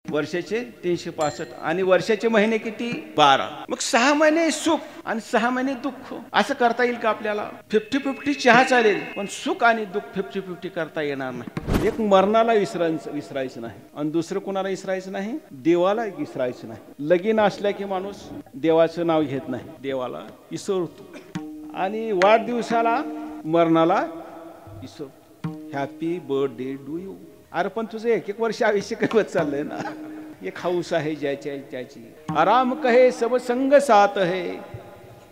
वर्षाचे 365 आणि वर्षाचे महिने किती 12. मग 6 महिने सुख आणि 6 महिने दुःख असं करता येईल का आपल्याला? 50-50 चहा चालेल, पण सुख आणि दुःख 50-50 करता येणार नाही. एक मरणाला विसरायचं नाही आणि दुसरं कोणाला विसरायचं नाही, देवाला विसरायचं नाही. लगीन असल्या की माणूस देवाचं नाव घेत नाही, देवाला विसरतो आणि वाढदिवसाला मरणाला विसरतो. Happy birthday do you. अरे पण तुझं एक एक वर्ष आयुष्य कवत चाललंय ना. एक हाऊस आहे ज्याची आराम कहे सब संग साथ है,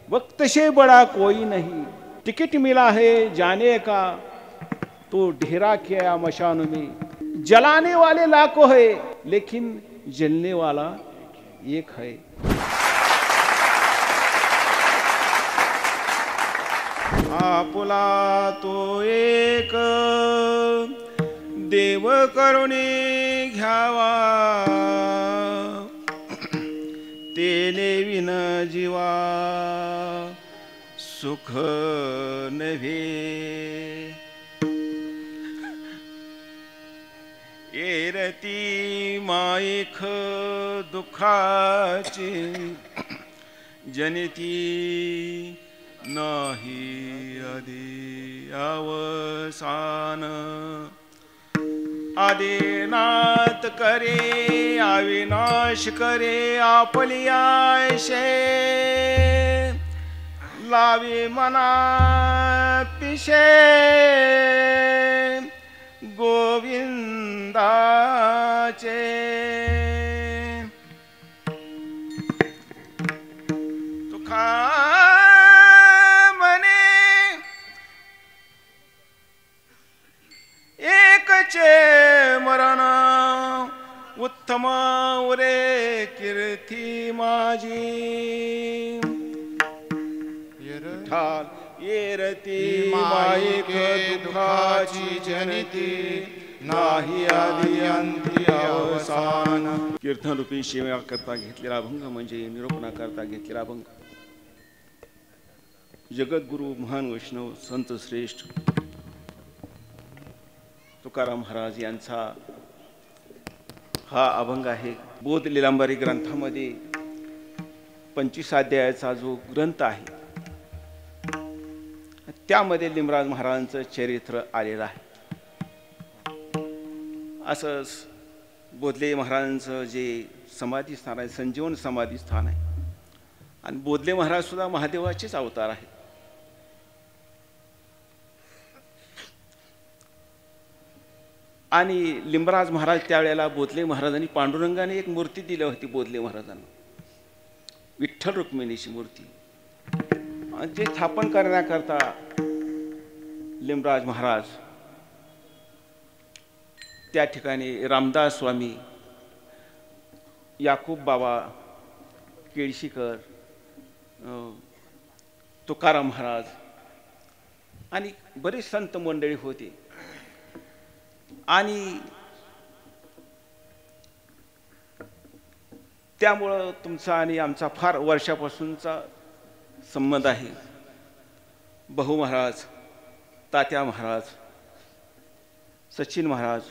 वक्त से बड़ा कोई नहीं, टिकट मिला है जाने का तो ढेरा किया मशान में, जलाने वाले लाखों है लेकिन जलने वाला एक है. आपुला तो एक देव करुणी घ्यावा, तेने विन जीवा सुख नव्हे. एरती माईख दुःखाची जनिती नाही आदी अवसान. आदिनाथ करे अविनाश करे आपली आयशे, लावी मना पिशे गोविंदाचे. तुका मरण उत्तम उरे कीर्ती माझी. येरती माईक दुःखाची जनिती नाही आदी अंती अवसान. कीर्तन रूपी सेवा करता घेतलेला अभंग म्हणजे निरूपणा करता घेतलेला अभंग. जगद्गुरु महान वैष्णव संत श्रेष्ठ तुकाराम महाराज यांचा हा अभंग आहे. बोध लीलांबरी ग्रंथामध्ये 25 अध्यायाचा जो ग्रंथ आहे त्यामध्ये लिमराज महाराजांचं चरित्र आलेलं आहे. असंच बोधले महाराजांचं जे समाधी स्थान आहे संजीवन समाधी स्थान आहे आणि बोधले महाराज सुद्धा महादेवाचेच अवतार आहेत. आणि लिंबराज महाराज त्यावेळेला बोधले महाराजांनी पांडुरंगाने एक मूर्ती दिली होती बोधले महाराजांना, विठ्ठल रुक्मिणीची मूर्ती. आणि ते स्थापन करण्याकरता लिंबराज महाराज त्या ठिकाणी रामदास स्वामी, याकूब बाबा केळशीकर, तुकाराम महाराज आणि बरेच संत मंडळी होते. आणि त्यामुळं तुमचा आणि आमचा फार वर्षापासूनचा संबंध आहे. बहु महाराज, तात्या महाराज, सचिन महाराज,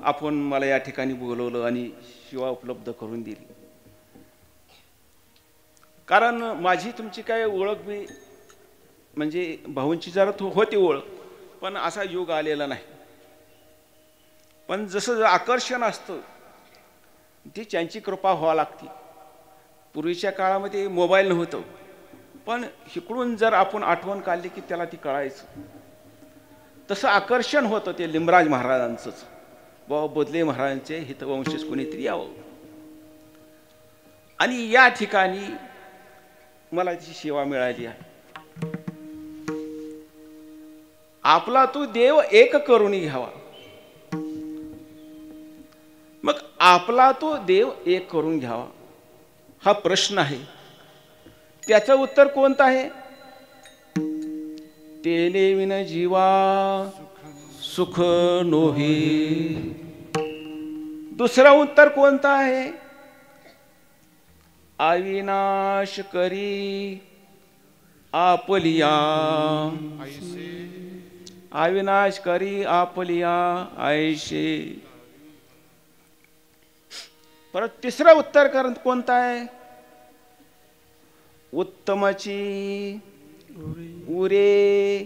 आपण मला या ठिकाणी बोलवलं आणि शिवा उपलब्ध करून दिली. कारण माझी तुमची काय ओळख मी म्हणजे भाऊंची जरा होती ओळख, पण असा योग आलेला नाही. पण जसं आकर्षण असतं ती त्यांची कृपा व्हावी लागते. पूर्वीच्या काळामध्ये मोबाईल नव्हतं, पण इकडून जर आपण आठवण काढली की त्याला ती कळायचं. तसं आकर्षण होतं ते लिंबराज महाराजांचंच. बाबा बोधले महाराजांचे हितवंशज कोणीतरी यावं. आणि या ठिकाणी मला ती सेवा मिळाली आहे. आपला तू देव एक करून घ्यावा. मग आपला तो देव एक करून घ्यावा हा प्रश्न आहे. त्याचं उत्तर कोणतं आहे? तेने विन जीवा सुख नोही. दुसरं उत्तर कोणतं आहे? अविनाश करी आपलिया. अविनाश करी आपलिया ऐशे. परत तिसरं उत्तर कोणतं आहे? उत्तमाची उरे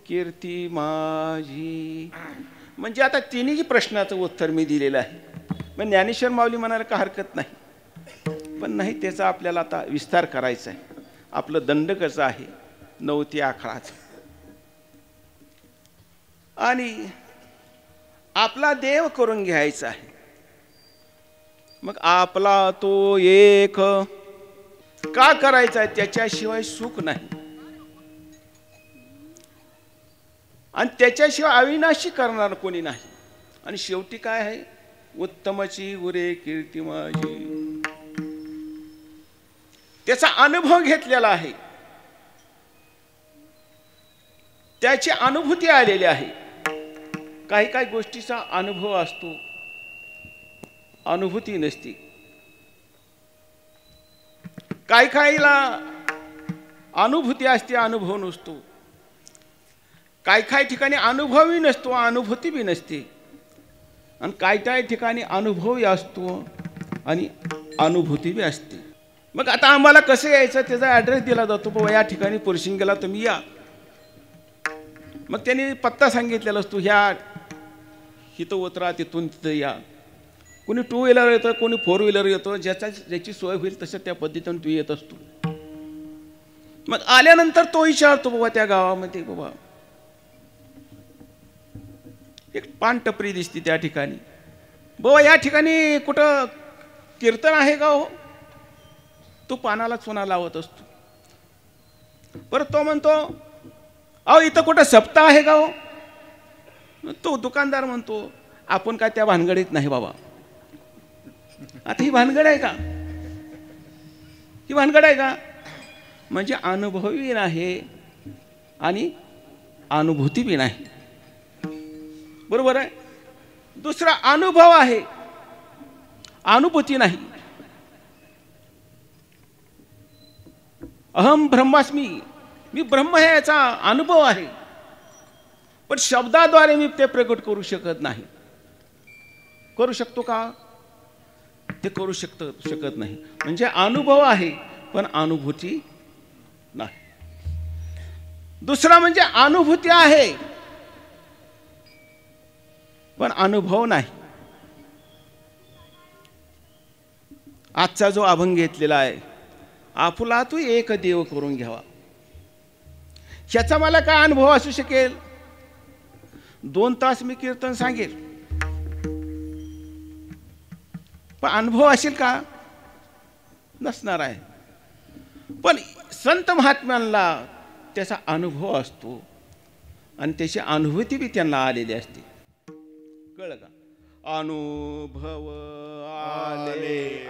कीर्ती माझी. म्हणजे आता तिन्ही प्रश्नाचं उत्तर मी दिलेलं आहे. मग ज्ञानेश्वर माऊली म्हणायला का हरकत नाही, पण नाही त्याचा आपल्याला आता विस्तार करायचा आहे. आपलं दंडकचं आहे 9 ते 11चं. आणि आपला देव करून घ्यायचा आहे. मग आपला तो एक का करायचा आहे? त्याच्याशिवाय सुख नाही आणि त्याच्याशिवाय अविनाशी करणार कोणी नाही. आणि शेवटी काय आहे? उत्तमाची उरे कीर्ती माझी. त्याचा अनुभव घेतलेला आहे, त्याची अनुभूती आलेली आहे. काही काही गोष्टीचा अनुभव असतो, अनुभूती नसती. काही काहीला अनुभूती असते, अनुभव नसतो. काही काही ठिकाणी अनुभवही नसतो, अनुभूती बी नसते. आणि काही काही ठिकाणी अनुभवही असतो आणि अनुभूती बी असते. मग आता आम्हाला कसं यायचं त्याचा ॲड्रेस दिला जातो. बाबा या ठिकाणी पुरशिंगेला तुम्ही या. मग त्यांनी पत्ता सांगितलेला असतो, ह्या इथं उतरा, तिथून तिथं या. कोणी 2 व्हीलर येतं, कोणी 4 व्हीलर येतो. ज्याची सोय होईल तसं त्या पद्धतीने तू येत असतो. मग आल्यानंतर तो विचारतो, बाबा त्या गावामध्ये बाबा एक पान टपरी दिसते त्या ठिकाणी, बाबा या ठिकाणी कुठं कीर्तन आहे का हो? तो पानाला चुना लावत असतो. परत तो म्हणतो, अहो इथं कुठं सप्ताह आहे का हो? तो दुकानदार म्हणतो, आपण काय त्या भानगडीत नाही बाबा. आता ही भानगड आहे का? ही भानगड आहे का? म्हणजे अनुभवी नाही आणि अनुभूती बी नाही. बरोबर आहे. दुसरा अनुभव आहे, अनुभूती नाही. अहम ब्रह्मास्मी, मी ब्रह्म आहे याचा अनुभव आहे, पण शब्दाद्वारे मी ते प्रकट करू शकत नाही. करू शकतो का? ते करू शकत नाही. म्हणजे अनुभव आहे पण अनुभूती नाही. दुसरा म्हणजे अनुभूती आहे पण अनुभव नाही. आजचा जो अभंग घेतलेला आहे, आपुला तू एक देव करून घ्यावा, ह्याचा मला काय अनुभव असू शकेल? 2 तास मी कीर्तन सांगेल, पण अनुभव असेल का? नसणार आहे. पण संत महात्म्यांना त्याचा अनुभव असतो आणि त्याची अनुभूती बी त्यांना आलेली असते. कळलं का? अनुभव आले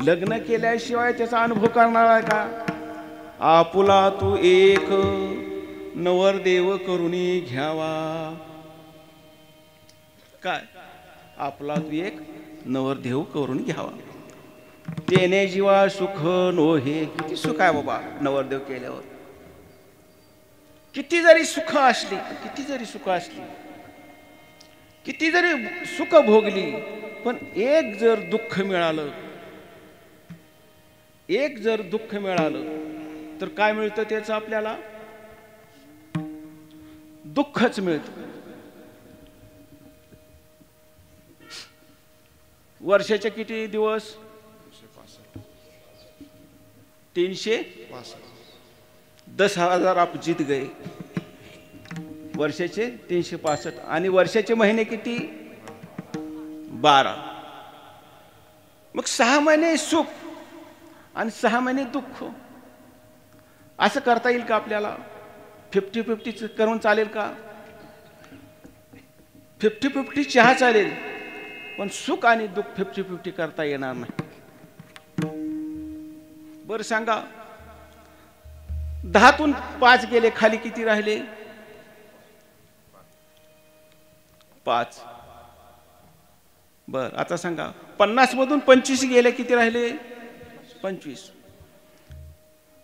लग्न केल्याशिवाय त्याचा अनुभव करणार आहे का? आपुला तू एक नवरदेव करुणी घ्यावा. काय? आपला तू एक नवरदेव करून घ्यावा, तेने जीवा सुख नोहे. किती सुख आहे बाबा नवरदेव केल्यावर. किती जरी सुख असली, किती जरी सुख असली, किती जरी सुख भोगली, पण एक जर दुःख मिळालं, एक जर दुःख मिळालं तर काय मिळतं? त्याचं आपल्याला दुःखच मिळतं. वर्षाचे किती दिवस? 365. 10,000 आप जीत गए. वर्षाचे 365 आणि वर्षाचे महिने किती? 12. मग 6 महिने सुख आणि 6 महिने दुःख. असं करता येईल का आपल्याला? 50-50 करून चालेल का? 50-50 चहा चालेल, पण सुख आणि दुःख 50-50 करता येणार नाही. बरं सांगा, 10तून 5 गेले, खाली किती राहिले? 5. बर आता सांगा, 50 मधून 25 गेले, किती राहिले? 25.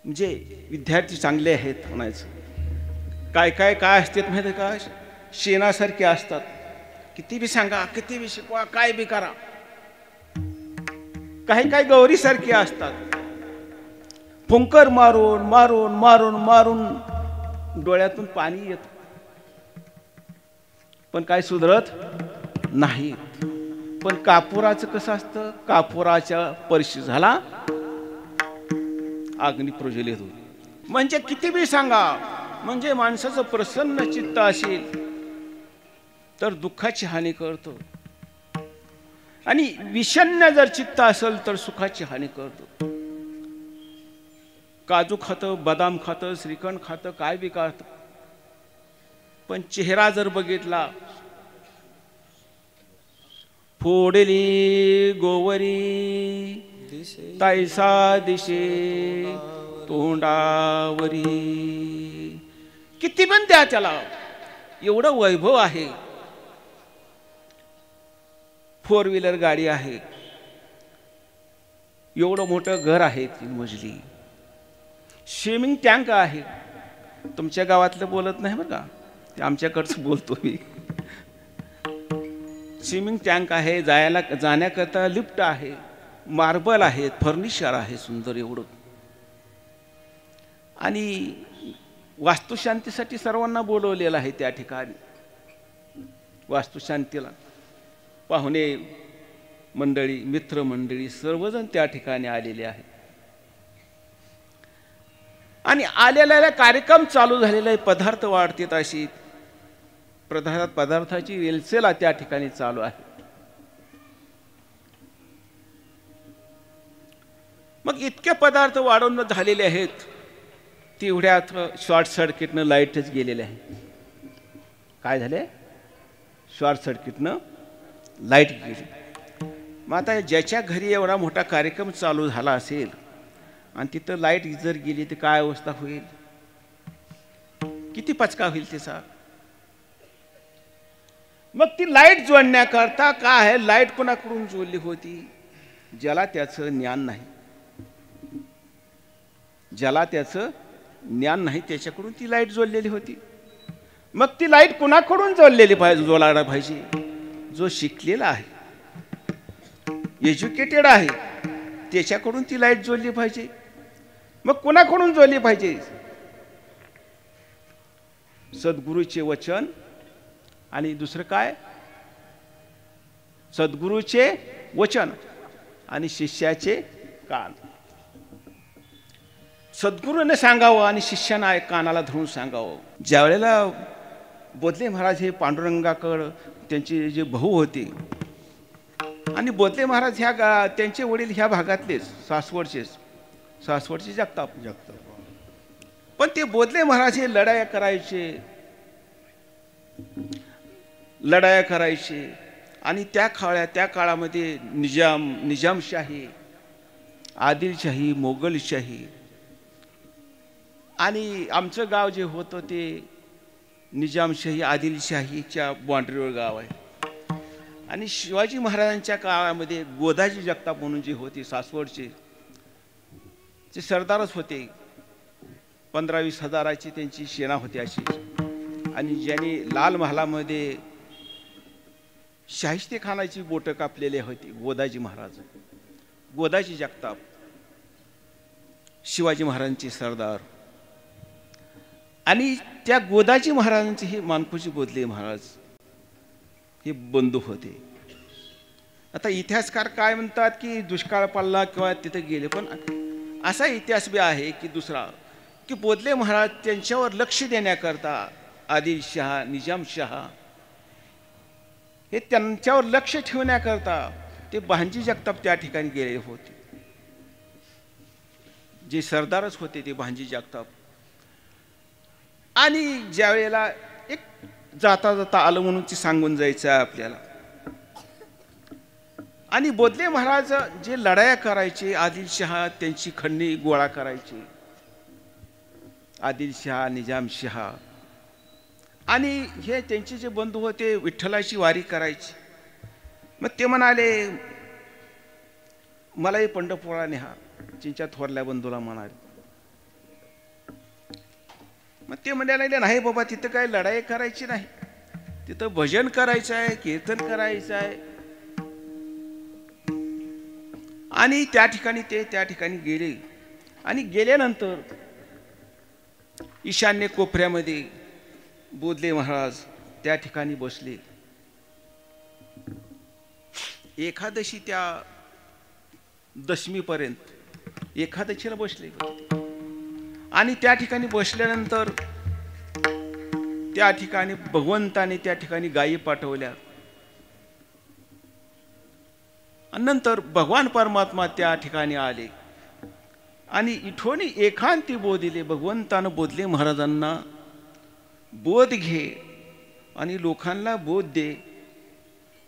म्हणजे विद्यार्थी चांगले आहेत म्हणायचं. काय काय काय असतात माहिती का? शेणासारखे असतात. किती बी सांगा, किती बी शिकवा, काय बी करा. काही काही गौरीसारखे असतात. फुंकर मारून मारून मारून मारून डोळ्यातून पाणी येत, पण काय सुधरत नाही. पण कापुराचं कसं असतं? कापुराच्या परिशी झाला, अग्नी प्रज्वलित होतो. म्हणजे किती बी सांगा, म्हणजे माणसाचं प्रसन्न चित्त असेल तर दुःखाची हानी करतो, आणि विषण्ण जर चित्त असेल तर सुखाची हानी करतो. काजू खातं, बदाम खातं, श्रीखंड खातं, काय बी खातं, पण चेहरा जर बघितला, फोडली गोवरी तैसा दिशे तोंडावरी. किती पण द्या त्याला, एवढं वैभव आहे, 4 व्हीलर गाडी आहे, एवढं मोठं घर आहे, 3 मजली, स्विमिंग टँक आहे. तुमच्या गावातलं बोलत नाही बरं का, ते आमच्याकडचं बोलतो मी. स्विमिंग टँक आहे, जाण्याकरता लिफ्ट आहे, मार्बल आहेत, फर्निचर आहे सुंदर एवढं. आणि वास्तुशांतीसाठी सर्वांना बोलवलेलं आहे त्या ठिकाणी. वास्तुशांतीला पाहुणे मंडळी, मित्र मंडळी सर्वजण त्या ठिकाणी आलेले आहेत. आणि आलेला कार्यक्रम चालू झालेला आहे. पदार्थ वाढतात, अशी पदार्थाची रेलसेल त्या ठिकाणी चालू आहे. मग इतके पदार्थ वाढवून झालेले आहेत, तेवढ्यात शॉर्ट सर्किटनं लाईटच गेलेले आहे. काय झाले? शॉर्ट सर्किटनं लाईट गेली. मग आता ज्याच्या घरी एवढा मोठा कार्यक्रम चालू झाला असेल आणि तिथं लाईट जर गेली तर काय अवस्था होईल? किती पचका होईल त्याचा? मग ती लाईट जोडण्याकरता काय आहे, लाईट कोणाकडून जोडली होती? ज्याला त्याचं ज्ञान नाही, ज्याला त्याचं ज्ञान नाही त्याच्याकडून ती लाईट जोडलेली होती. मग ती लाईट कोणाकडून जोडलेली पाहिजे, जोडायला पाहिजे? जो शिकलेला आहे, एज्युकेटेड आहे, त्याच्याकडून ती लाईट जोडली पाहिजे. मग कोणाकडून जोडली पाहिजे? सद्गुरूचे वचन आणि दुसरं काय? सद्गुरूचे वचन आणि शिष्याचे कान. सद्गुरूने सांगावं आणि शिष्याना कानाला धरून सांगावं. ज्या वेळेला बोधले महाराज हे पांडुरंगाकडं त्यांचे जे भाऊ होते, आणि बोधले महाराज त्यांचे वडील ह्या भागातलेच, सासवडचे जगताप. पण ते बोधले महाराज हे लढाया करायचे. आणि त्या काळामध्ये निजामशाही, आदिलशाही, मोगलशाही, आणि आमचं गाव जे होतं ते निजामशाही आदिलशाहीच्या बाँड्रीवर गाव आहे. आणि शिवाजी महाराजांच्या काळामध्ये गोदाजी जगताप म्हणून जे होते सासवडचे, ते सरदारच होते. 15-20 हजाराची त्यांची सेना होती अशी. आणि ज्यांनी लाल महालामध्ये शाहिस्ते खानाची बोटं कापलेली होती, गोदाजी महाराज, गोदाजी जगताप, शिवाजी महाराजांचे सरदार. आणि त्या गोदाजी महाराजांचे हे मानकोजी बोधले महाराज हे बंधू होते. आता इतिहासकार काय म्हणतात की दुष्काळ पडला किंवा तिथे गेले, पण असा इतिहास बी आहे की दुसरा, की बोधले महाराज त्यांच्यावर लक्ष देण्याकरता आदिलशाह, निजामशाह हे त्यांच्यावर लक्ष ठेवण्याकरता ते भांजी जगताप त्या ठिकाणी गेले होते. जे सरदारच होते ते भांजी जगताप. आणि ज्या वेळेला एक जाता जाता आलं म्हणून ती सांगून जायचं आहे आपल्याला. आणि बोधले महाराज जे लढाया करायचे, आदिलशहा त्यांची खंडणी गोळा करायचे, आदिलशहा, निजामशहा, आणि हे त्यांचे जे बंधू होते विठ्ठलाची वारी करायची. मग ते म्हणाले मलाही पंढरपूरला नेहा, चिंच्या थोरल्या बंधूला म्हणाले. मग ते म्हणाले नाही बाबा, तिथं काय लढाई करायची नाही, तिथं भजन करायचं आहे, कीर्तन करायचं आहे. आणि त्या ठिकाणी गेले. आणि गेल्यानंतर ईशान्य कोपऱ्यामध्ये बोधले महाराज त्या ठिकाणी बसले. एकादशी त्या दशमीपर्यंत एकादशीला बसले. आणि त्या ठिकाणी बसल्यानंतर त्या ठिकाणी भगवंताने त्या ठिकाणी गायी पाठवल्या. आणि नंतर भगवान परमात्मा त्या ठिकाणी आले आणि इथून एकांती बोध दिले. भगवंतानं बोधले महाराजांना बोध घे आणि लोकांना बोध दे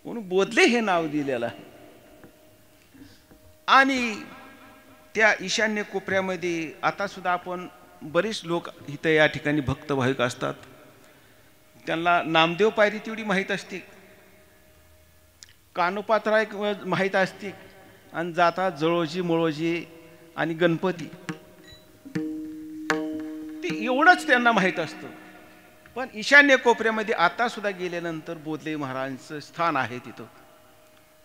म्हणून बोधले हे नाव दिलेलं आहे. आणि त्या ईशान्य कोपऱ्यामध्ये आता सुद्धा आपण बरेच लोक इथं या ठिकाणी भक्त भाविक असतात, त्यांना नामदेव पायरी तेवढी माहीत असते, कानोपात्रा एक माहीत असते, आणि जातात जळोजी मुळोजी आणि गणपती, ते एवढंच त्यांना माहीत असतं. पण ईशान्य कोपऱ्यामध्ये आता सुद्धा गेल्यानंतर बोधले महाराजांचं स्थान आहे, तिथं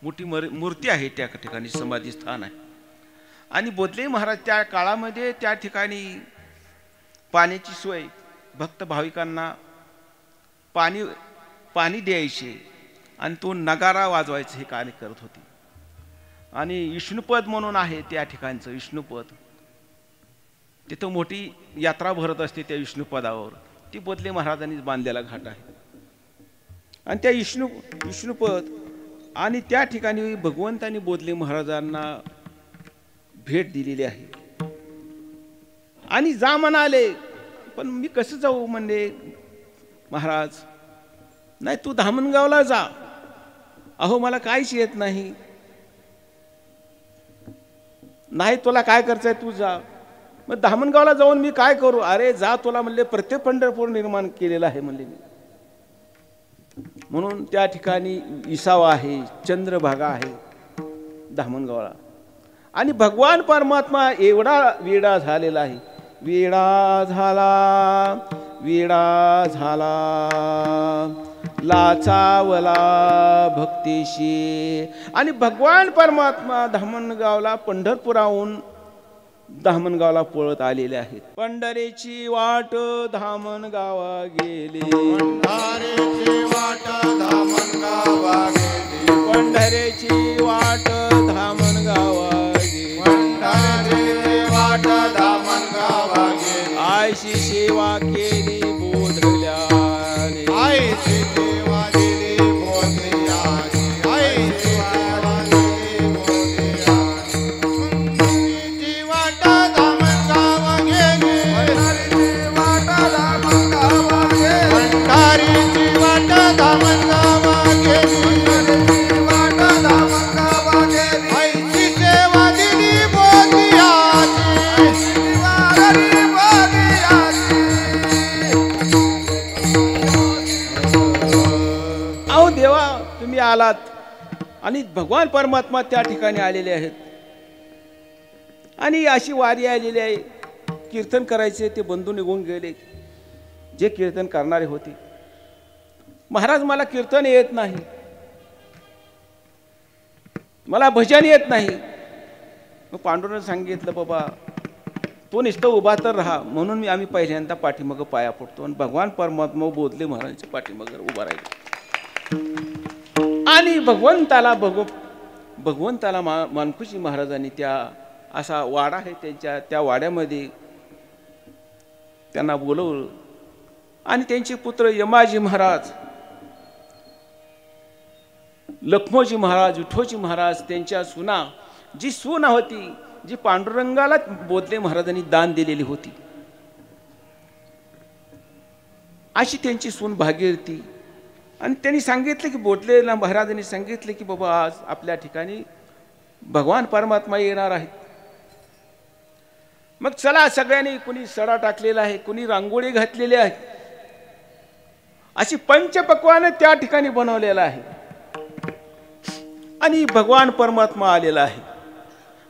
मोठी मूर्ती आहे, त्या ठिकाणी समाधी स्थान आहे. आणि बोधले महाराज त्या काळामध्ये त्या ठिकाणी पाण्याची सोय, भक्त भाविकांना पाणी द्यायचे आणि तो नगारा वाजवायचं हे कार्य करत होते. आणि विष्णुपद म्हणून आहे त्या ठिकाणचं विष्णुपद, तिथं मोठी यात्रा भरत असते. त्या विष्णुपदावर ती बोधले महाराजांनी बांधलेला घाट आहे. आणि त्या विष्णुपद आणि त्या ठिकाणी भगवंतांनी बोधले महाराजांना भेट दिलेली आहे. आणि जा म्हणाले, पण मी कसं जाऊ म्हणले महाराज. नाही, तू धामणगावला जा. अहो मला काहीच येत नाही. नाही, तुला काय करायचंय तू जा. मग धामणगावला जाऊन मी काय करू. अरे जा, तुला म्हणले प्रत्येक पंढरपूर निर्माण केलेलं आहे म्हणले मी. म्हणून त्या ठिकाणी विसावा आहे, चंद्रभागा आहे धामणगावला. आणि भगवान परमात्मा एवढा वेडा झालेला आहे, वेडा झाला लाचावला भक्तीशी. आणि भगवान परमात्मा धामणगावला पंढरपुराहून धामणगावला पळत आलेले आहेत. पंढरीची वाट धामणगावा गेली, पंढरीची वाट धामणगावा गेली, पंढरीची वाट धामणगावा गेली, पंढरीची वाट धामणगावा गेली. आईची सेवा केली बोधल्याने, आईची सेवा केली बोधल्याने, आईची सेवा केली बोधल्याने. पंढरीची वाट धामणगावा गेली, पंढरीची वाट धामणगावा गेली, पंढरीची वाट धामणगावा गेली, पंढरीची वाट धामणगावा गेली. आईची सेवा दिली बोधल्याने, देवा तुम्ही आलात. आणि भगवान परमात्मा त्या ठिकाणी आलेले आहेत. आणि अशी वारी आलेली आहे. कीर्तन करायचे ते बंधू निघून गेले, जे कीर्तन करणारे होते. महाराज मला कीर्तन येत नाही, मला भजन येत नाही. मग पांडुरंग सांगितलं बाबा तो नुसतं उभा तर राहा. म्हणून आम्ही पहिल्यांदा पाठीमागं पाया पडतो आणि भगवान परमात्मा बोधले महाराजांच्या पाठीमागं उभा राहिलो. आणि भगवंताला मानकुजी महाराजांनी त्या असा वाडा आहे त्यांच्या, त्या वाड्यामध्ये त्यांना बोलवलं. आणि त्यांचे पुत्र यमाजी महाराज, लक्ष्मोजी महाराज, विठोजी महाराज, त्यांच्या सुना, जी सुना होती जी पांडुरंगाला बोधले महाराजांनी दान दिलेली होती, अशी त्यांची सून भागीरथी. आणि त्यांनी सांगितलं की बोधले महाराजांनी सांगितले की बाबा आज आपल्या ठिकाणी भगवान परमात्मा येणार आहेत. मग चला सगळ्यांनी, कुणी सडा टाकलेला आहे, कुणी रांगोळी घातलेली आहे, अशी पंचपक्वान त्या ठिकाणी बनवलेला आहे आणि भगवान परमात्मा आलेला आहे.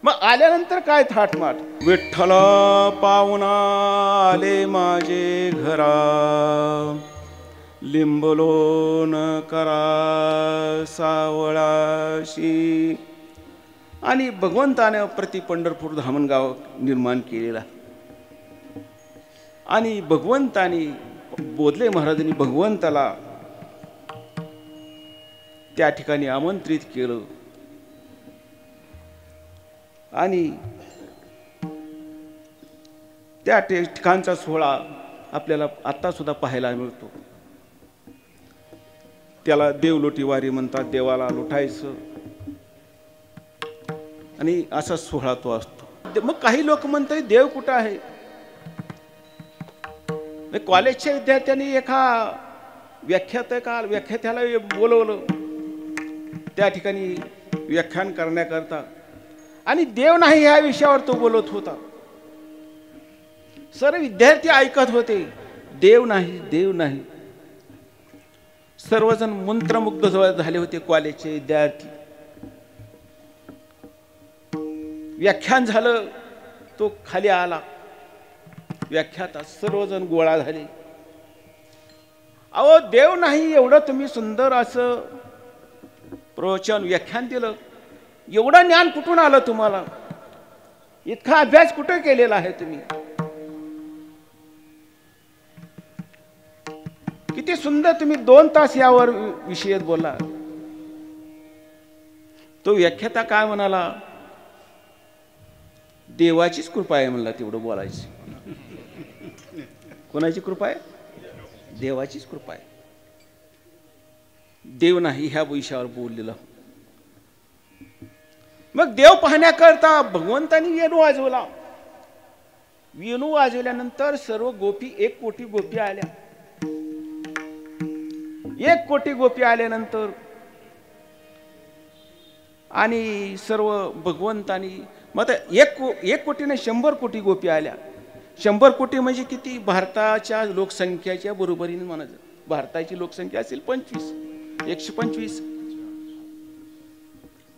मग आल्यानंतर काय थाटमाट, विठ्ठल पाहुणा आले माझे घरा, लिंबलोन करा सावळाशी. आणि भगवंताने प्रति पंढरपूर धामणगाव निर्माण केलेला. आणि भगवंतानी, बोधले महाराजांनी भगवंताला त्या ठिकाणी आमंत्रित केलं. आणि त्या ठिकाणचा सोहळा आपल्याला आता सुद्धा पाहायला मिळतो. त्याला देवलोटी वारी म्हणतात, देवाला लुटायचं आणि असा सोहळा तो असतो. मग काही लोक म्हणतात देव कुठं आहे. कॉलेजच्या विद्यार्थ्यांनी एका व्याख्यात्याला बोलवलं त्या ठिकाणी व्याख्यान करण्याकरता, आणि देव नाही ह्या विषयावर तो बोलत होता. सर्व विद्यार्थी ऐकत होते, देव नाही, देव नाही. सर्वजण मंत्रमुग्ध झाले होते कॉलेजचे विद्यार्थी. व्याख्यान झालं, तो खाली आला व्याख्याता, सर्वजण गोळा झाले. अहो देव नाही, एवढं तुम्ही सुंदर असं प्रवचन व्याख्यान दिलं, एवढं ज्ञान कुठून आलं तुम्हाला, इतका अभ्यास कुठे केलेला आहे तुम्ही, किती सुंदर तुम्ही 2 तास यावर विषयात बोला. तो व्याख्याता काय म्हणाला, देवाचीच कृपा आहे म्हणला तेवढं बोलायचं. कोणाची कृपा आहे? देवाचीच कृपा आहे. देव नाही ह्या विषयावर बोललेला. मग देव पाहण्याकरता भगवंतानी वेणू वाजवला. वेणू वाजवल्यानंतर सर्व गोपी, 1 कोटी गोपी आल्या. 1 कोटी गोपी आल्यानंतर आणि सर्व भगवंतानी, मग 1 कोटीने 100 कोटी गोपी आल्या. 100 कोटी म्हणजे किती, भारताच्या लोकसंख्येच्या बरोबरीने म्हणायचं. भारताची लोकसंख्या असेल 125.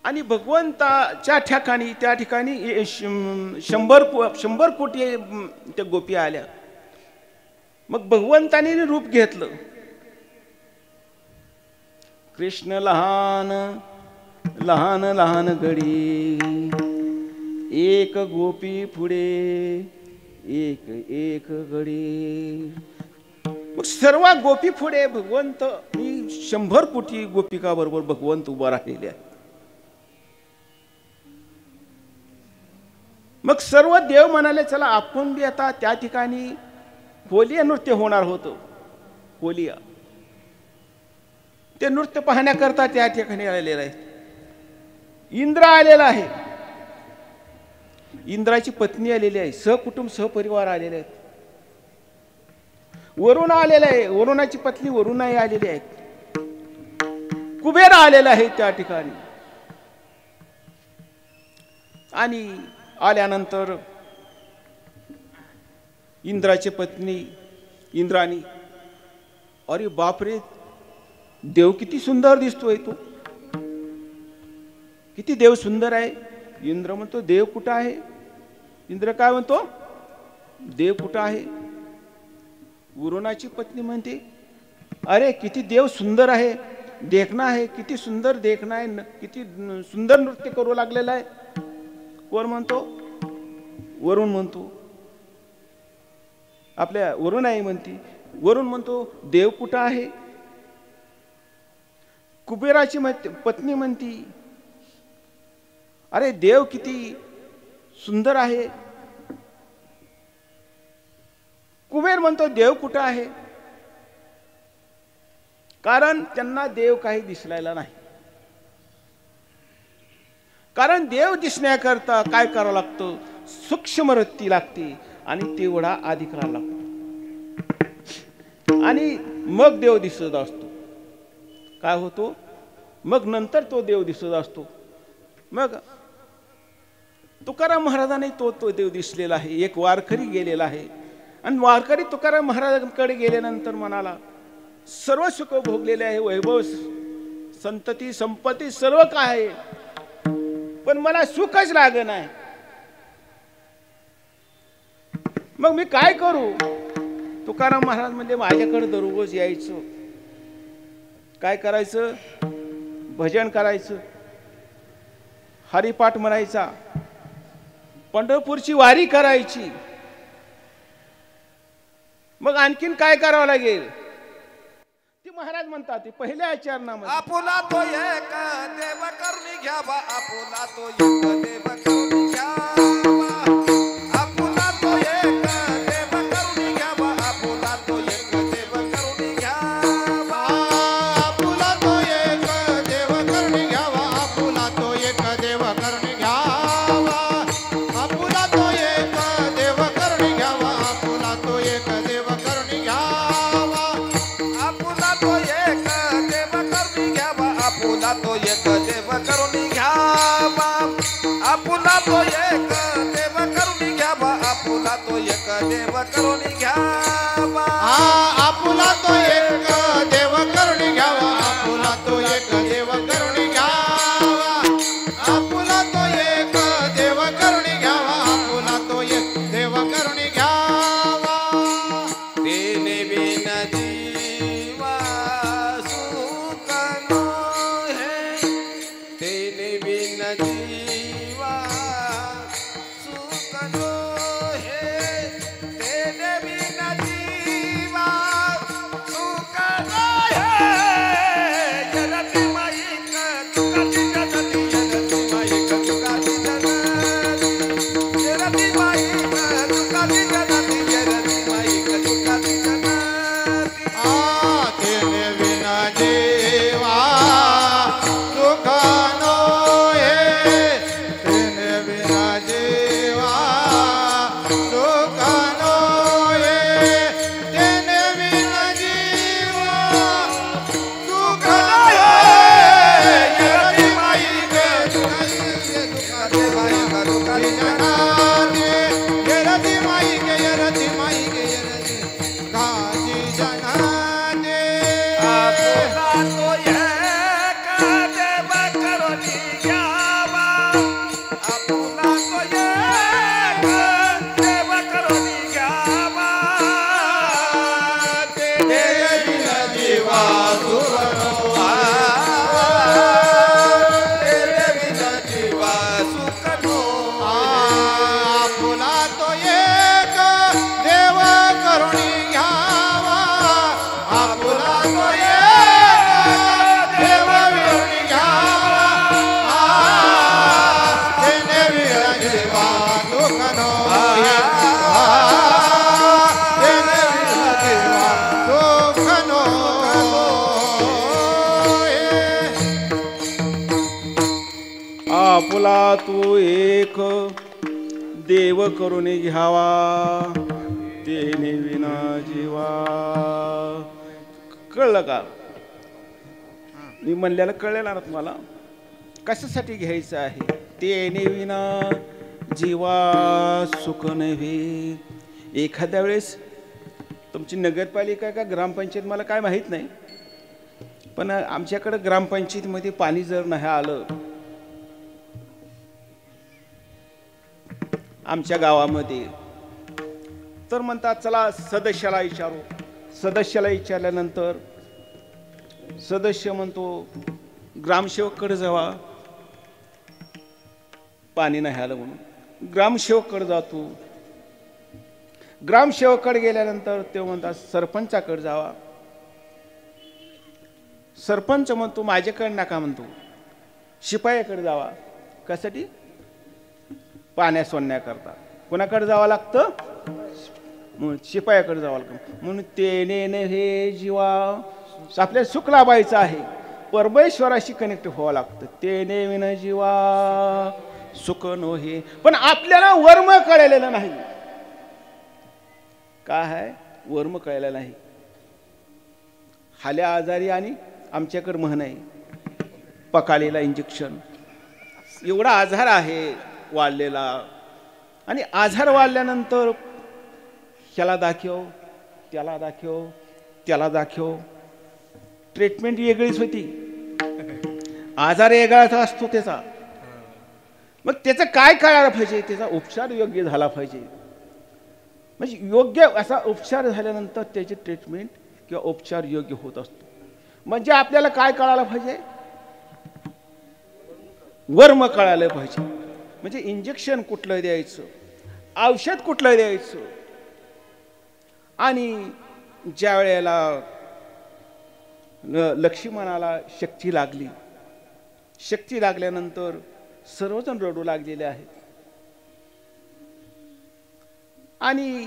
आणि भगवंताच्या ठिकाणी त्या ठिकाणी 100 कोटी त्या गोपी आल्या. मग भगवंताने रूप घेतलं. कृष्ण लहान लहान लहान घडी, एक गोपी पुढे एक एक घडी. मग सर्व गोपी पुढे भगवंत, 100 कोटी गोपिका बरोबर भगवंत उभा राहिलेले आहे. मग सर्व देव म्हणाले चला आपण बी आता त्या ठिकाणी होलिया नृत्य होणार होतं. होलिया ते नृत्य पाहण्याकरता त्या ठिकाणी आलेले आहेत. इंद्र आलेला आहे, इंद्राची पत्नी आलेली आहे, सहकुटुंब सहपरिवार आलेले आहेत. वरुण आलेला आहे, वरुणाची पत्नी वरुणाही आलेली आहे. कुबेर आलेला आहे त्या ठिकाणी. आणि आल्यानंतर इंद्राची पत्नी इंद्राणी, अरे बापरे, देव किती सुंदर दिसतोय, तो किती देव सुंदर आहे. इंद्र म्हणतो देव कुठं आहे. इंद्र काय म्हणतो, देव कुठं आहे. वरुणाची पत्नी म्हणते अरे किती देव सुंदर आहे, देखना आहे, किती सुंदर देखना आहे, किती सुंदर नृत्य करू लागलेला आहे. कोण म्हणतो, वरुण म्हणतो. आपल्या वरुण आई म्हणते, वरुण म्हणतो देव कुठं आहे. कुबेराची पत्नी म्हणती अरे देव किती सुंदर आहे. कुबेर म्हणतो देव कुठं आहे. कारण त्यांना देव काही दिसलेला नाही. कारण देव दिसण्याकरता काय करावं लागतं, सूक्ष्म वृत्ती लागते आणि तेवढा अधिकार लागतो. आणि मग देव दिसत असतो. काय होतो मग नंतर तो देव दिसत असतो. मग तुकाराम महाराजांनी तो देव दिसलेला आहे. एक वारकरी गेलेला आहे आणि वारकरी तुकाराम महाराजांकडे गेल्यानंतर म्हणाला, सर्व सुख भोगलेले आहे, वैभव संतती संपत्ती सर्व काय आहे, पण मला सुखच लागत नाही. मग मी काय करू? तुकाराम महाराज म्हणजे माझ्याकडे दररोज यायचं. काय करायचं? भजन करायचं, हरिपाठ म्हणायचा, पंढरपूरची वारी करायची. मग आणखीन काय करावं लागेल? ती महाराज म्हणतात ते पहिल्या चरणामध्ये, आपुला तो एक देव करुणी घ्यावा, आपुला तो एक देव करुणी घ्यावा, आपुला तो एक देव करुणी घ्यावा, आपुला तो एक देव करुणी घ्यावा, आपुला तो एक देव करुणी घ्यावा, आपुला तो एक देव करुणी घ्यावा, आपुला तो एक देव करुणी घ्यावा, आपुला तो एक देव करुणी घ्यावा, आपुला तो एक देव करुणी घ्यावा, आपुला तो एक देव करुणी घ्यावा, आपुला तो एक देव करुणी घ्यावा, आपुला तो एक देव करुणी घ्यावा, आपुला तो एक देव करुणी घ्यावा, आपुला तो एक देव करुणी घ्यावा, आपुला तो एक देव करुणी घ्यावा, आपुला तो एक देव करुणी घ्यावा. तेने बिन जीवा सुख नो है, तेने बिन जीवा सुख नो है, तेने बिन जीवा सुख नो है. जरती माईक तुकाची जननी, जरती माईक तुकाची जननी, जरती माईक तुकाची जननी, जरती माईक तुकाची जननी. तेने विना जीवा सुख नो हे, तेने विना जीवा सुख नो हे, तेने विना जीवा सुख नो हे. जरती माईक तुकाची जनाने, जरती माईक, जरती माईक, जरती काची जनाने. आपुला तो एक देव करुणी घ्यावा, आपुला तो एक देव करुणी घ्यावा, तेने विना जीवा सुख नो तेरे बिना जीवा सुख नो. आपुला तो एक देव करुणी घ्यावा, आपुला तो एक देव करुणी घ्यावा, तेने विना जीवा सुख नो हे, तेने विना जीवा सुख नो हे. आपुला तू एक देव करून घ्यावा, तेने विना जीवा. कळलं का? मी म्हणलेलं कळलेलं ना तुम्हाला कशासाठी घ्यायचं आहे? तेने विना जीवा सुख नव्हे. एखाद्या वेळेस तुमची नगरपालिका का ग्रामपंचायत मला काय माहीत नाही, पण आमच्याकडे ग्रामपंचायतीमध्ये पाणी जर नाही आलं आमच्या गावामध्ये, तर म्हणतात चला सदस्याला विचारू. सदस्याला विचारल्यानंतर सदस्य म्हणतो ग्रामसेवककडे जावा, पाणी नाही आलं म्हणून. ग्रामसेवककडे जातो. ग्रामसेवककडे गेल्यानंतर ते म्हणतात सरपंचाकडे जावा. सरपंच म्हणतो माझ्याकडे नका, म्हणतो शिपायाकडे जावा. कशासाठी? पाण्या सोडण्याकरता. कोणाकडे जावं लागतं? शिपायाकडे जावं लागतं. म्हणून तेने हे जीवा, आपल्याला सुख लाभायचं आहे, परमेश्वराशी कनेक्ट व्हावं लागतं. तेने विना जीवा सुख नो हे. पण आपल्याला वर्म कळलेलं नाही. काय आहे? वर्म कळलेलं नाही. हाल्या आजारी आणि आमच्याकडे म्हण आहे पकालेला इंजेक्शन. एवढा आजार आहे वाढलेला. आणि आजार वाढल्यानंतर ह्याला दाखव, त्याला दाखव, त्याला दाखव. ट्रीटमेंट वेगळीच होती, आजार वेगळाच असतो त्याचा. मग त्याचं काय करायला पाहिजे, त्याचा उपचार योग्य झाला पाहिजे. म्हणजे योग्य असा उपचार झाल्यानंतर त्याची ट्रीटमेंट किंवा उपचार योग्य होत असतो. म्हणजे आपल्याला काय कळायला पाहिजे, वर्म कळायला पाहिजे. म्हणजे इंजेक्शन कुठलं द्यायचं, औषध कुठलं द्यायचं. आणि ज्या वेळेला लक्ष्मणाला शक्ती लागली, शक्ती लागल्यानंतर सर्वजण रडू लागलेले आहेत. आणि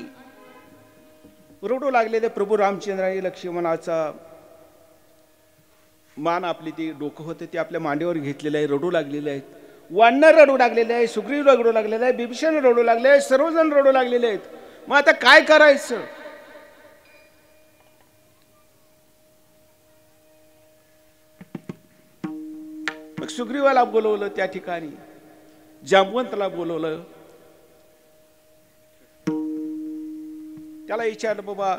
रडू लागलेले प्रभू रामचंद्राने लक्ष्मणाचा मान, आपली ती डोकं होते ते आपल्या मांडीवर घेतलेले आहे, रडू लागलेले आहेत. वानर रडू लागलेले आहे, सुग्रीव रडू लागलेले आहे, बिभीषण रडू लागले आहे, सर्वजण रडू लागलेले आहेत. मग आता काय करायचं. मग सुग्रीवाला बोलवलं, त्या ठिकाणी जांबवंतला बोलवलं. त्याला विचारलं, बाबा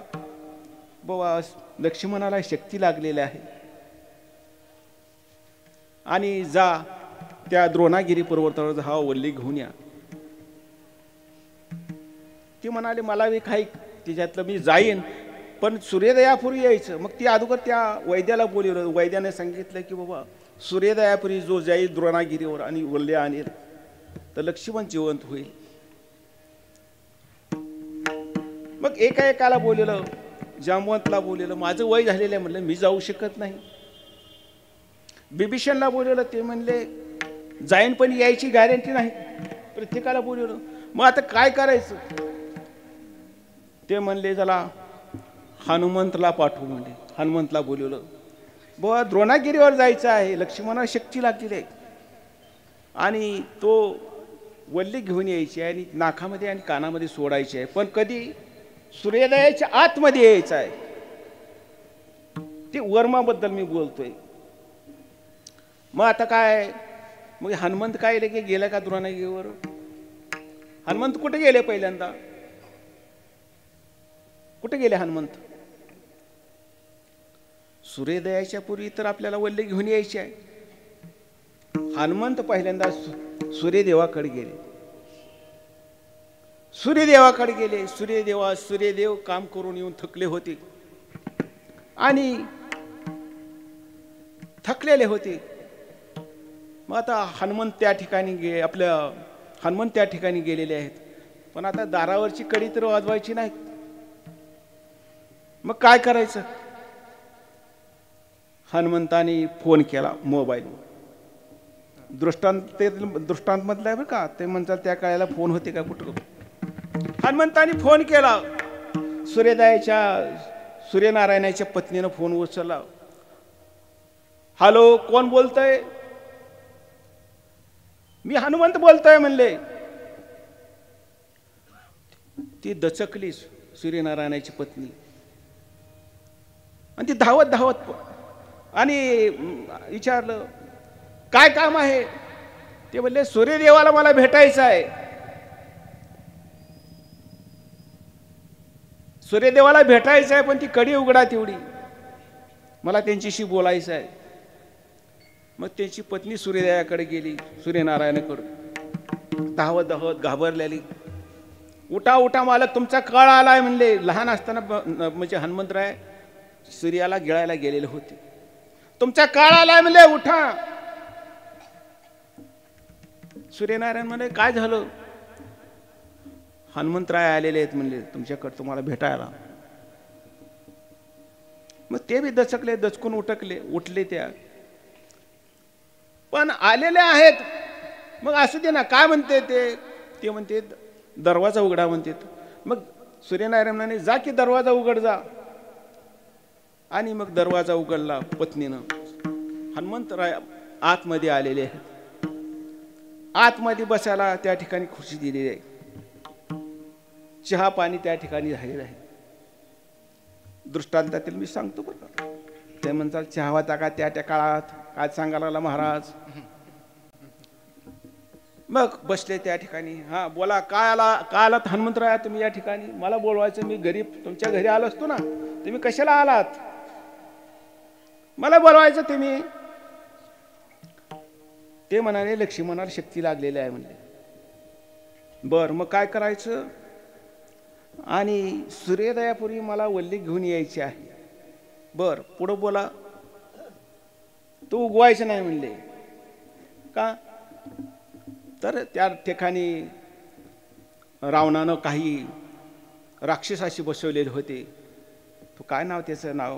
बाबा लक्ष्मणाला शक्ती लागलेली आहे आणि जा त्या द्रोणागिरी पर्वतावर हा वल्ली घेऊन या. ती म्हणाले मला बी काही त्याच्यातलं मी जाईन, पण सूर्योदयापूर्वी यायचं. मग ती अगोदर त्या वैद्याला बोलवलं. वैद्याने सांगितलं की बाबा सूर्योदयापूर्वी जो जाईल द्रोणागिरीवर आणि वल्ले आणेल तर लक्ष्मण जिवंत होईल. मग एका एकाला बोलवलं, जांबवंतला बोलवलं, माझं वय झालेलं आहे म्हणलं मी जाऊ शकत नाही. बिभीषणला बोलवलं, ते म्हणले जाईन पण यायची गॅरंटी नाही. प्रत्येकाला बोलवलं. मग आता काय करायचं. ते म्हणले चला हनुमंतला पाठवू. म्हणले हनुमंतला बोलवलं. बाबा द्रोणागिरीवर जायचं आहे, लक्ष्मणाला शक्ती लागलेली आहे आणि तो वल्ली घेऊन यायची आहे आणि नाकामध्ये आणि कानामध्ये सोडायची आहे, पण कधी सूर्योदयाच्या आतमध्ये यायचं आहे. ते वर्माबद्दल मी बोलतोय. मग आता काय, मग हनुमंत काय लगे गेला का द्रोणागिरीवर. हनुमंत कुठे गेले पहिल्यांदा, कुठे गेले हनुमंत. सूर्योदयाच्या पूर्वी तर आपल्याला वल्ले घेऊन यायचे आहे. हनुमंत पहिल्यांदा सूर्यदेवाकडे गेले. सूर्यदेवाकडे गेले. सूर्यदेव काम करून येऊन थकले होते आणि थकलेले होते. मग आता हनुमंत त्या ठिकाणी गेलेले आहेत, पण आता दारावरची कडी तर वाजवायची नाही. मग काय करायचं. हनुमंताने फोन केला मोबाईलवर. दृष्टांत मधलं आहे बरं का, ते म्हणतात त्या काळाला फोन होते का कुठं. हनुमंताने फोन केला. सूर्यनारायणाच्या पत्नीनं फोन उचलला. हॅलो, कोण बोलतय. मी हनुमंत बोलतोय म्हणले. ती दचकली सूर्यनारायणाची पत्नी आणि ती धावत आणि विचारलं काय काम आहे. ते म्हणले सूर्यदेवाला मला भेटायचं आहे. सूर्यदेवाला भेटायचं आहे, पण ती कडी उघडा तेवढी, मला त्यांच्याशी बोलायचं आहे. मग त्यांची पत्नी सूर्यदेवाकडे गेली, सूर्यनारायणाकडे धावत घाबरलेली. उठा उठा मालक, तुमचा काळ आलाय म्हणले. लहान असताना म्हणजे हनुमंतराय सूर्याला गिळायला गेलेले होते. तुमचा काळ आलाय म्हणले, उठा. सूर्यनारायण म्हणले काय झालं. हनुमंतराय आलेले आहेत म्हणले तुमच्याकडे, तुम्हाला भेटायला. मग ते बी दचकले, दचकून उठले त्या, पण आलेले आहेत. मग असू दे ना, काय म्हणते ते म्हणते दरवाजा उघडा म्हणते. मग सूर्यनारायण म्हणाले जा की दरवाजा उघड जा. आणि मग दरवाजा उघडला पत्नीनं. हनुमंतराय आतमध्ये आलेले आहेत. आतमध्ये बसायला त्या ठिकाणी खुर्ची दिलेली आहे. चहा पाणी त्या ठिकाणी झालेलं आहे. दृष्टांतातील मी सांगतो बरं. हे म्हणतात चहा होता का त्या त्या काळात, काय सांगायला लागला महाराज. मग बसले त्या ठिकाणी. हा बोला, काय आलात हनुमंतराया तुम्ही या ठिकाणी? मला बोलवायचं, मी घरी तुमच्या घरी आलो असतो ना, तुम्ही कशाला आलात? मला बोलवायचं तुम्ही. ते म्हणाले लक्ष्मणाला शक्ती लागलेली आहे म्हणले. बर मग काय करायचं? आणि सूर्योदयापूर्वी मला वल्ली घेऊन यायची आहे. बर पुढं बोला. तू उगवायचं नाही म्हणले. का? तर त्या ठिकाणी रावणानं काही राक्षसाशी बसवलेले होते. तो काय नाव त्याचं नाव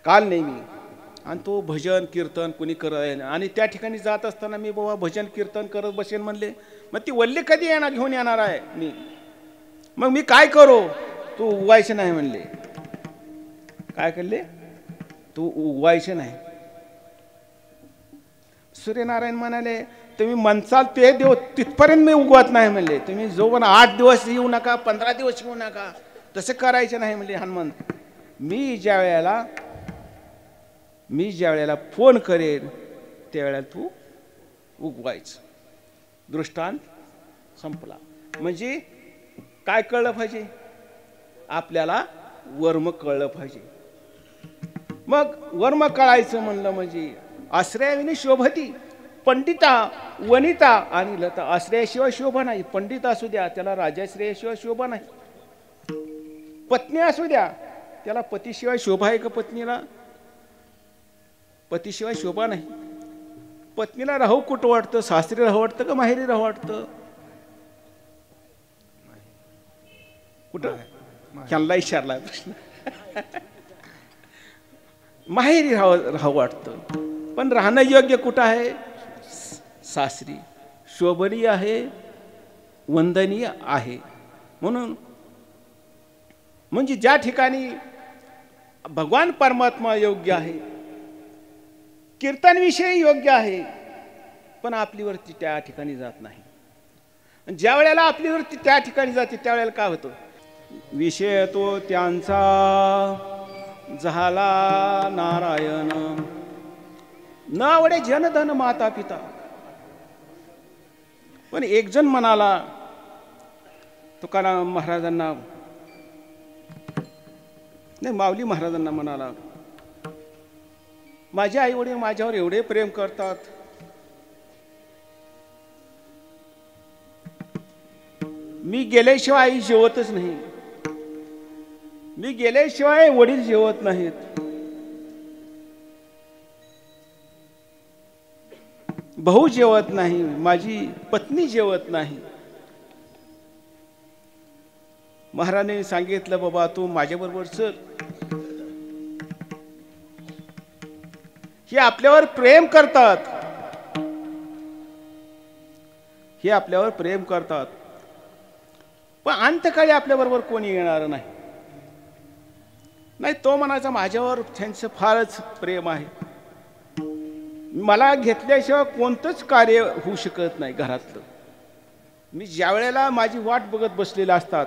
काल नाही मी. आणि तो भजन कीर्तन कुणी करत, आणि त्या ठिकाणी जात असताना मी बाबा भजन कीर्तन करत बसेन म्हणले. मग ती वल्ली कधी येणार घेऊन येणार आहे मी? मग मी काय करू? तू उगवायचं नाही म्हणले. काय करले? तू उगवायचे नाही. सूर्यनारायण म्हणाले तुम्ही म्हणसाल ते देव तिथपर्यंत मी उगवत नाही म्हणले. तुम्ही जो पण 8 दिवस येऊ नका, 15 दिवस येऊ नका, तसं करायचं नाही म्हणले हनुमंत. मी ज्या वेळेला फोन करेन त्यावेळेला तू उगवायचं. दृष्टांत संपला. म्हणजे काय कळलं पाहिजे? आपल्याला वर्म कळलं पाहिजे. मग वर्म कळायचं म्हणलं म्हणजे आश्रयाविनी शोभती पंडिता वनिता आणि लता. आश्रयाशिवाय शोभा नाही. पंडित असू द्या त्याला राजाश्रयाशिवाय शोभा नाही. पत्नी असू द्या त्याला पतीशिवाय शोभा आहे का? पत्नीला पतीशिवाय शोभा नाही. पत्नीला राहू कुठं वाटतं? सासरी राहू वाटतं का माहेरी राहू वाटतं? कुठं? ह्यांना इशारला प्रश्न. माहेरी राहू वाटतं. पण राहणं योग्य कुठं आहे? सासरी. शोभनीय आहे, वंदनीय आहे. म्हणून म्हणजे ज्या ठिकाणी भगवान परमात्मा योग्य आहे, कीर्तनविषयी योग्य आहे, पण आपली वृत्ती त्या ठिकाणी जात नाही. ज्या वेळेला आपली वृत्ती त्या ठिकाणी जाते त्यावेळेला काय होतं? विषय तो त्यांचा झाला नारायण, न आवडे जनधन माता पिता. पण एक जण म्हणाला तुकाराम महाराजांना, नाही माऊली महाराजांना म्हणाला, माझे आई वडील माझ्यावर एवढे प्रेम करतात, मी गेल्याशिवाय आई जेवतच नाही, मी गेल्याशिवाय वडील जेवत नाहीत, भाऊ जेवत नाही, माझी पत्नी जेवत नाही. महाराजांनी सांगितलं बाबा तू माझ्याबरोबर चल. हे आपल्यावर प्रेम करतात, हे आपल्यावर प्रेम करतात, पण अंतकाळी आपल्याबरोबर कोणी येणार नाही. नाही तो म्हणायचा माझ्यावर त्यांचं फारच प्रेम आहे, मला घेतल्याशिवाय कोणतंच कार्य होऊ शकत नाही घरातलं. मी ज्या वेळेला माझी वाट बघत बसलेला असतात,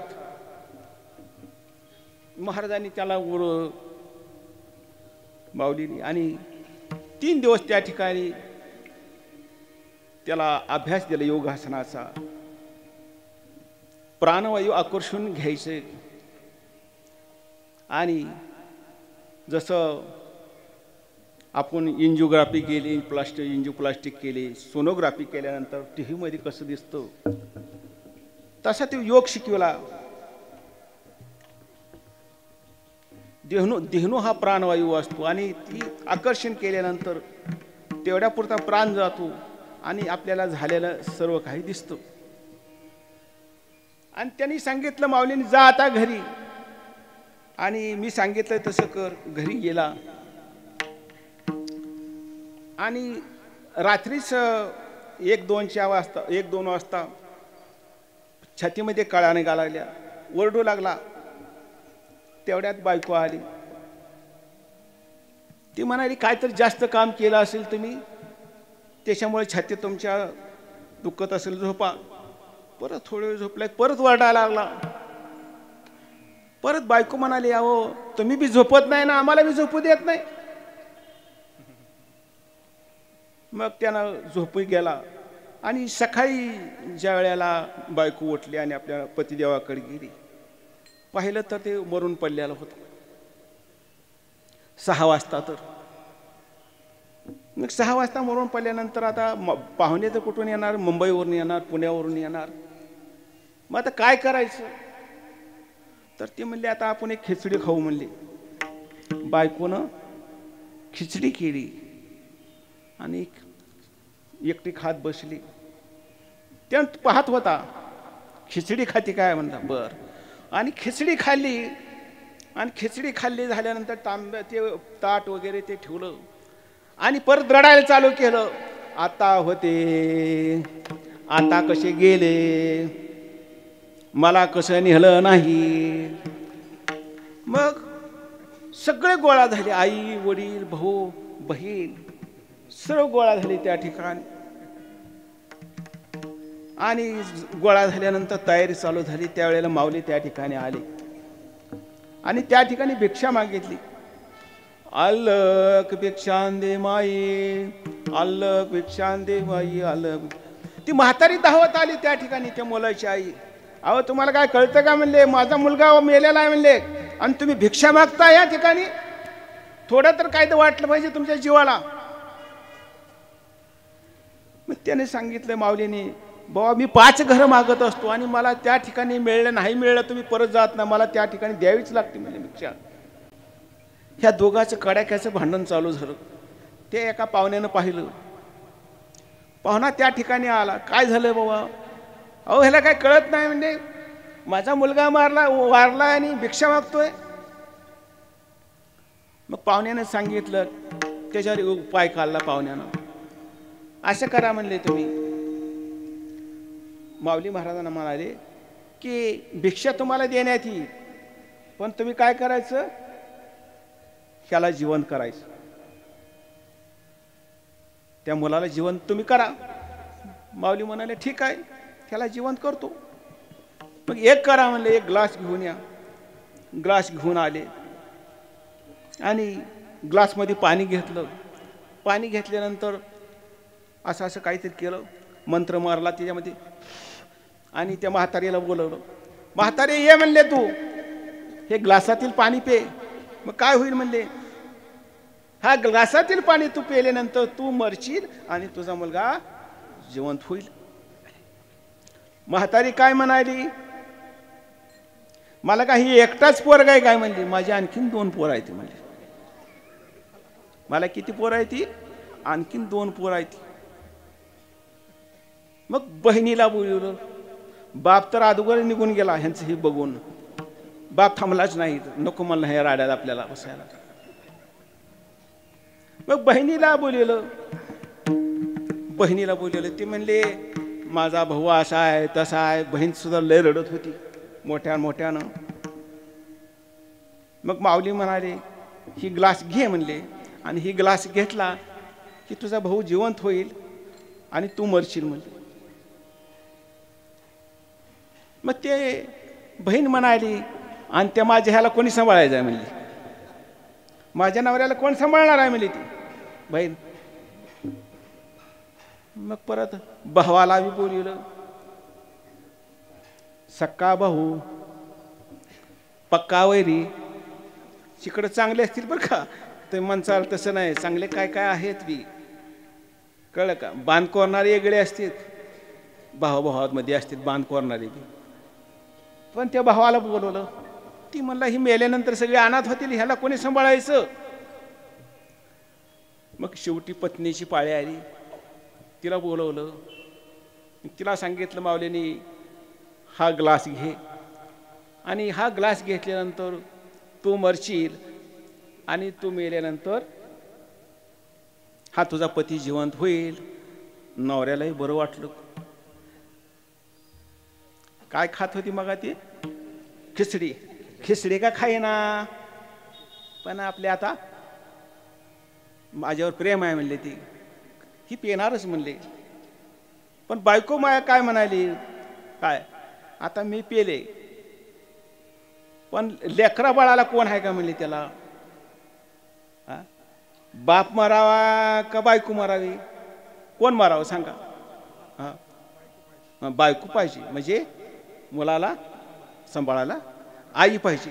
महाराजांनी त्याला माऊलीनी आणि 3 दिवस त्या ठिकाणी त्याला अभ्यास दिला योगासनाचा. प्राणवायू आकर्षून घ्यायचे आणि जसं आपण एंजिओग्राफी केली, एंजिओप्लास्टिक केली, सोनोग्राफी केल्यानंतर टीव्ही मध्ये कसं दिसतं तसा तो योग शिकवला. देहनू हा प्राणवायू असतो आणि ती आकर्षण केल्यानंतर तेवढ्या पुरता प्राण जातो आणि आपल्याला झालेलं सर्व काही दिसतं. आणि त्यांनी सांगितलं माऊलीने जा आता घरी, आणि मी सांगितलं तसं कर. घरी गेला आणि रात्रीच 1-2 वाजता छातीमध्ये कळा निघायला लागल्या, ओरडू लागला. तेवढ्यात बायको आली. ती म्हणाली काहीतरी जास्त काम केलं असेल तुम्ही, त्याच्यामुळे छाती तुमच्या दुखत असेल, झोपा. परत थोडे वेळ झोपलाय, परत ओरडायला लागला. परत बायको म्हणाली अहो तुम्ही बी झोपत नाही ना, आम्हाला बी झोपू देत नाही. मग त्यानं झोपी गेला आणि सकाळी ज्या वेळेला बायको उठली आणि आपल्या पतिदेवाकडे गेली, पाहिलं तर ते मरून पडलेलं होतं 6 वाजता. तर मग 6 वाजता मरून पडल्यानंतर आता पाहुणे तर कुठून येणार, मुंबईवरून येणार, पुण्यावरून येणार. मग आता काय करायचं? तर ते म्हणले आता आपण एक खिचडी खाऊ म्हणले. बायकोनं खिचडी केली आणि एकटी खात बसली. त्यानं पाहत होता खिचडी खाती काय, म्हणता बर. आणि खिचडी खाल्ली आणि खिचडी खाल्ली झाल्यानंतर तांब्या ते ताट वगैरे ते ठेवलं आणि परत रडायला चालू केलं. आता होते, आता कसे गेले, मला कसं नेलं नाही. मग सगळे गोळा झाले, आई वडील भाऊ बहीण सर्व गोळा झाले त्या ठिकाणी. आणि गोळा झाल्यानंतर तयारी चालू झाली. त्यावेळेला माऊली त्या ठिकाणी आले आणि त्या ठिकाणी भिक्षा मागितली. अलक भिक्षां दे माई, अलक भिक्षां दे माई, अलक. ती म्हातारी धावत आली त्या ठिकाणी, त्या मुलाची आई. अहो तुम्हाला काय कळतं का म्हणले, माझा मुलगा मेलेला आहे म्हणले आणि तुम्ही भिक्षा मागता या ठिकाणी, थोडं तर काय तर वाटलं पाहिजे तुमच्या जीवाला. मग त्याने सांगितलं माऊलीने, बाबा मी 5 घरं मागत असतो आणि मला त्या ठिकाणी मिळलं नाही, मिळलं तुम्ही परत जात ना, मला त्या ठिकाणी द्यावीच लागते म्हणजे भिक्षा. ह्या दोघांचं कडाक्याचं भांडण चालू झालं. ते एका पाहुण्यानं पाहिलं. पाहुणा त्या ठिकाणी आला. काय झालं बाबा? अहो ह्याला काय कळत नाही म्हणजे, माझा मुलगा वारला आणि भिक्षा मागतोय. मग पाहुण्यानं सांगितलं, त्याच्यावर उपाय काढला पाहुण्यानं. असं करा म्हणले तुम्ही. माऊली महाराजांना म्हणाले की भिक्षा तुम्हाला देण्यात येईल, पण तुम्ही काय करायचं, ह्याला जिवंत करायचं. त्या मुलाला जिवंत तुम्ही करा. माऊली म्हणाले ठीक आहे, त्याला जिवंत करतो. मग एक करा म्हणले, एक ग्लास घेऊन या. ग्लास घेऊन आले आणि ग्लासमध्ये पाणी घेतलं. पाणी घेतल्यानंतर असं असं काहीतरी केलं, मंत्र मारला त्याच्यामध्ये आणि त्या म्हातारीला बोलवलं. म्हातारी ये म्हणले, तू हे ग्लासातील पाणी पे. मग काय होईल म्हणले, हा ग्लासातील पाणी तू पेल्यानंतर तू मरशील आणि तुझा मुलगा जिवंत होईल. म्हातारी काय म्हणाली, मला काही एकटाच पोरगा आहे काय म्हणली, माझी आणखीन 2 पोरं आहेत म्हणले. मला किती पोरं आहेत? आणखीन 2 पोरं आहेत. मग बहिणीला बोलवलं. बाप तर अगोदर निघून गेला ह्यांचं हे बघून. बाप थांबलाच नाही, नको म्हणलं ह्या राड्यात आपल्याला बसायला. मग बहिणीला बोलवलं. बहिणीला बोलवलं. ती म्हणले माझा भाऊ असा आहे तसा आहे. बहीण सुद्धा लय रडत होती मोठ्यानं. मग माऊली म्हणाले ही ग्लास घे म्हणले आणि ही ग्लास घेतला की तुझा भाऊ जिवंत होईल आणि तू मरशील म्हणले. मग ते बहीण म्हणाली आणि त्या माझ्या ह्याला कोणी सांभाळायचं आहे म्हणली, माझ्या नवऱ्याला कोण सांभाळणार आहे म्हणली ती बहीण. मग परत भावाला बी बोलवलं. सक्का भाऊ पक्का वैरी तिकडं चांगले असतील बरं का, ते म्हणचाल तसं नाही, चांगले काय काय आहेत बी, कळलं का. बांध कोरणारे वेगळे असतात, भावाभावामध्ये असतात बांध कोरणारे बी. पण त्या भावाला बोलवलं. ती म्हणला ही मेल्यानंतर सगळे अनाथ होतील, ह्याला कोणी सांभाळायचं. मग शेवटी पत्नीची पाळी आली. तिला बोलवलं. तिला सांगितलं माऊलीने हा ग्लास घे आणि हा ग्लास घेतल्यानंतर तू मरशील आणि तू मेल्यानंतर हा तुझा पती जिवंत होईल. नवऱ्यालाही बरं वाटलं. काय खात होती मग ती? खिचडी. खिचडी का खाईना, पण आपले आता माझ्यावर प्रेम आहे म्हणले, ती ही पेणारच म्हणले. पण बायको माया काय म्हणाली, काय आता मी पेले पण लेकरा बाळाला कोण आहे का म्हणले त्याला. बाप मरावा का बायको मरावी, कोण मारावं सांगा? हा, बायको पाहिजे. म्हणजे मुलाला सांभाळायला आई पाहिजे.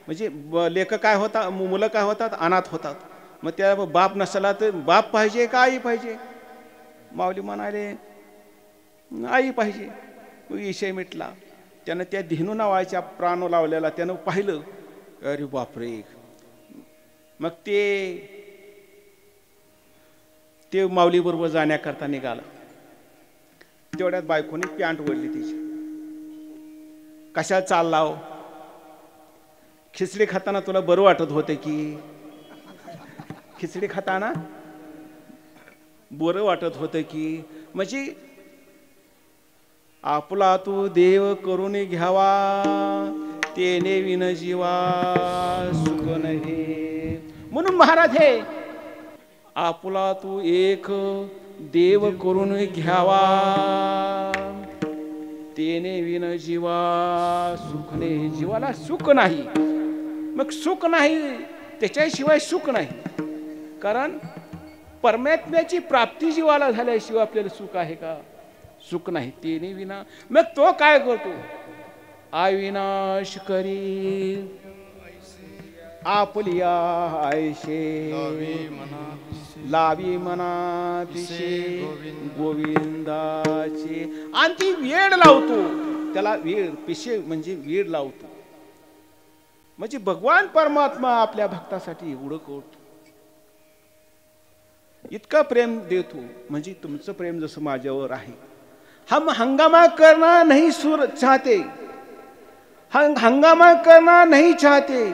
म्हणजे लेकं काय होता, मुलं काय होतात, अनाथ होतात. मग त्या बाप नसला तर बाप पाहिजे का आई पाहिजे? माऊली म्हणाले आई पाहिजे. मग विषय मिटला. त्यानं त्या धिनू नावाच्या प्राण लावलेला त्यानं पाहिलं, अरे बापरे. मग ते माऊली बरोबर जाण्याकरता निघाला. तेवढ्यात बायकोने पॅन्ट ओढली तिची. कशा चालला? खिचडी खाताना तुला बरं वाटत होते की? खिचडी खाताना बरं वाटत होतं की? म्हणजे आपला तू देव करून घ्यावा, तेने विन जीवा सुख नहे. म्हणून महाराज हे आपला तू एक देव करून घ्यावा, तेने विन जीवा सुख नाही. जीवाला सुख नाही. मग सुख नाही त्याच्याशिवाय सुख नाही. कारण परमात्म्याची प्राप्ती जीवाला झाल्याशिवाय आपल्याला सुख आहे का? सुख नाही. तेने विना. मग तो काय करतो? अविनाश करी आपलिया आयशे, लावी मना दिशे गोविंदाचे. आणि ती वेड लावतो. त्याला वेड पिशे म्हणजे वेड लावतो. म्हणजे भगवान परमात्मा आपल्या भक्तासाठी एवढं करतो, इतका प्रेम देतो. म्हणजे तुमचं प्रेम जसं माझ्यावर आहे. हम हंगामा करना नहीं चाहते, हंगामा करना नहीं चाहते,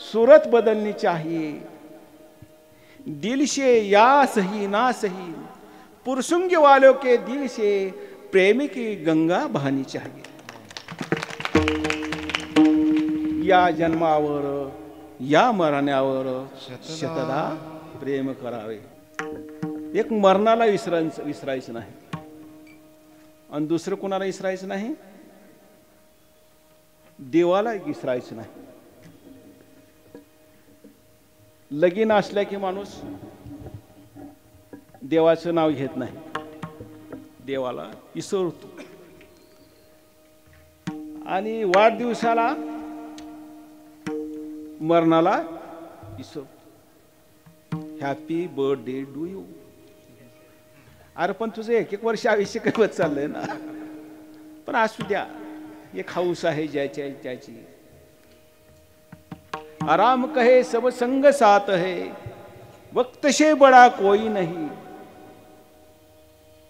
सूरत बदलनी चाहिए. दिल से या सही ना सही, पुरसुंग वालों के दिल से प्रेम की गंगा बहनी चाहिए. या जन्मावर या मरण्यावर शतदा प्रेम करावे. एक मरणाला विसरायचं नाही आणि दुसरं कोणाला विसरायचं नाही, देवाला विसरायचं नाही. लगीन असल्या की माणूस देवाचं नाव घेत नाही, देवाला विसरतो. आणि वाढदिवसाला मरणाला विसरतो. Happy birthday do you. अरे पण तुझं एक वर्ष आयुष्य करत चाललंय ना. पण असू द्या, एक हौस आहे ज्याची त्याची. आराम कहे सब संग साथ है, वक्त से बड़ा कोई नहीं.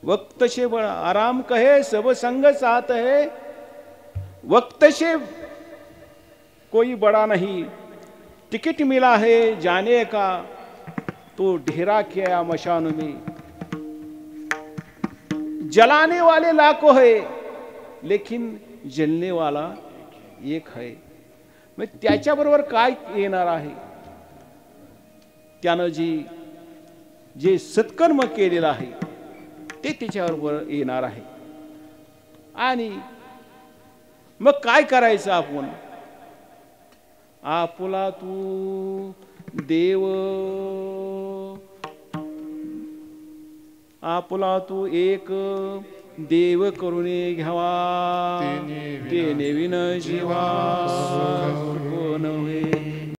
वक्त से बड़ा. आराम कहे सब संग साथ है, वक्त से कोई बड़ा नहीं. टिकट मिला है जाने का, तो ढेरा किया मशान में. जलाने वाले लाखों है, लेकिन जलने वाला एक है. मग त्याच्याबरोबर काय येणार आहे? त्यानं जे सत्कर्म केलेलं आहे ते त्याच्याबरोबर येणार आहे. आणि मग काय करायचं आपण? आपुला तू देव, आपुला तू एक देव करून घ्यावा, तेने विन जीवा सुख नव्हे.